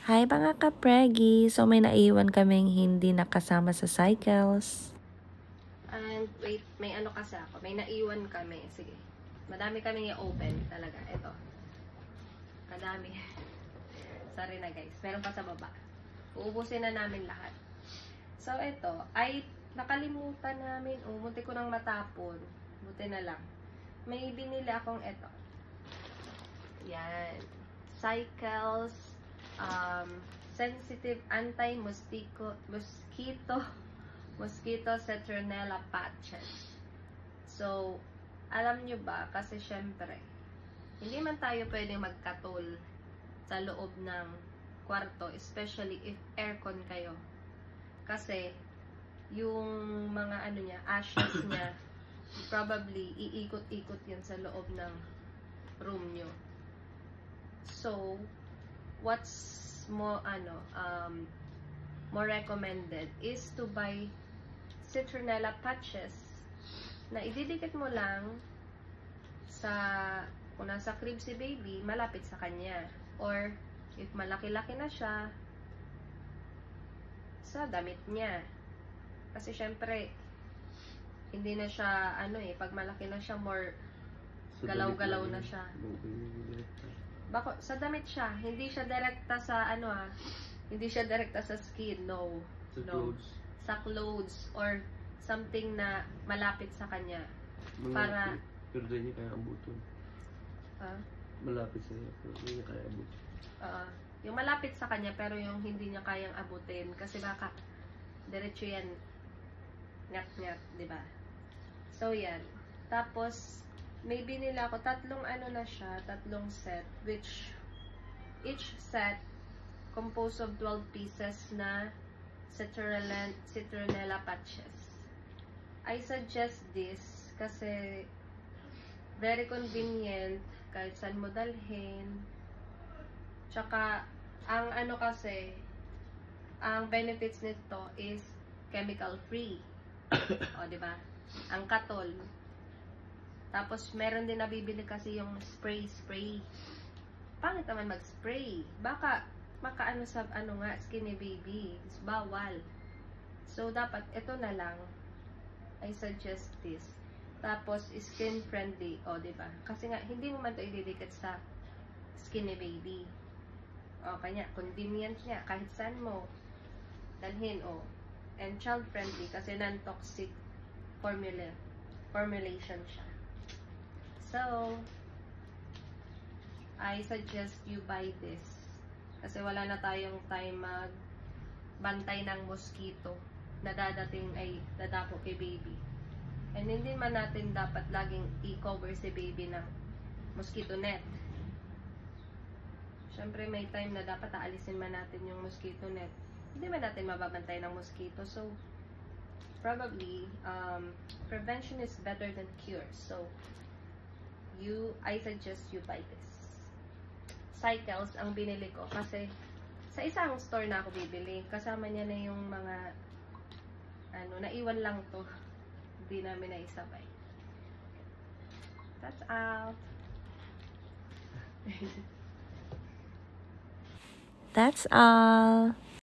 Hi mga ka-pregi! So may naiwan kaming hindi nakasama sa cycles. And wait, may ano kasi ako. May naiwan kami. Sige. Madami kaming i-open talaga. Ito. Madami. Sorry na guys. Meron pa sa baba. Uubusin na namin lahat. So ito, ay nakalimutan namin. Munti ko nang matapon. Buti na lang. May binili akong ito. Yan. Cycles. Sensitive mosquito citronella patches. So, alam nyo ba, kasi syempre, hindi man tayo pwedeng magkatol sa loob ng kwarto, especially if aircon kayo. Kasi, yung mga ano niya, ashes niya, probably iikot-ikot yan sa loob ng room nyo. So, what's more recommended is to buy citronella patches na ididikit mo lang sa, kung nasa crib si baby, malapit sa kanya. Or, if malaki-laki na siya, sa damit niya. Kasi syempre, hindi na siya, pag malaki na siya, more galaw-galaw na siya. Bako, sa damit siya, hindi siya direkta sa hindi siya direkta sa skin, no. Sa clothes. Sa clothes or something na malapit sa kanya. Para pero hindi niya kaya abutin. Malapit sa niya, pero hindi niya kaya abutin. Yung malapit sa kanya pero yung hindi niya kayang abutin kasi baka diretso yan ngat-ngat, di ba? So yan. Tapos may binili ako tatlong set, which each set composed of 12 pieces na citronella patches. I suggest this kasi very convenient kahit saan mo dalhin. Tsaka ang ang benefits nito is chemical free. O, di ba? Ang katol. Tapos, meron din nabibili kasi yung spray. Pangit naman mag-spray. Baka, makaano sa, skinny baby. Bawal. So, dapat, ito na lang. I suggest this. Tapos, skin friendly. O, diba? Kasi nga, hindi mo man ito ididikit sa skinny baby. O, kanya, convenient niya. Kahit saan mo dalhin, o. And child friendly kasi non-toxic formulation siya. So, I suggest you buy this. Kasi wala na tayong time magbantay ng mosquito na dadating ay dadapo kay baby. And hindi man natin dapat laging i-cover si baby ng mosquito net. Siyempre may time na dapat aalisin man natin yung mosquito net. Hindi man natin mababantay ng mosquito. So, probably, prevention is better than cure. So, I suggest you buy this. Cycles ang binili ko kasi sa isang store na ako bibili. Kasama niya na yung mga naiwan lang to. Hindi namin naisabay. That's all. That's all!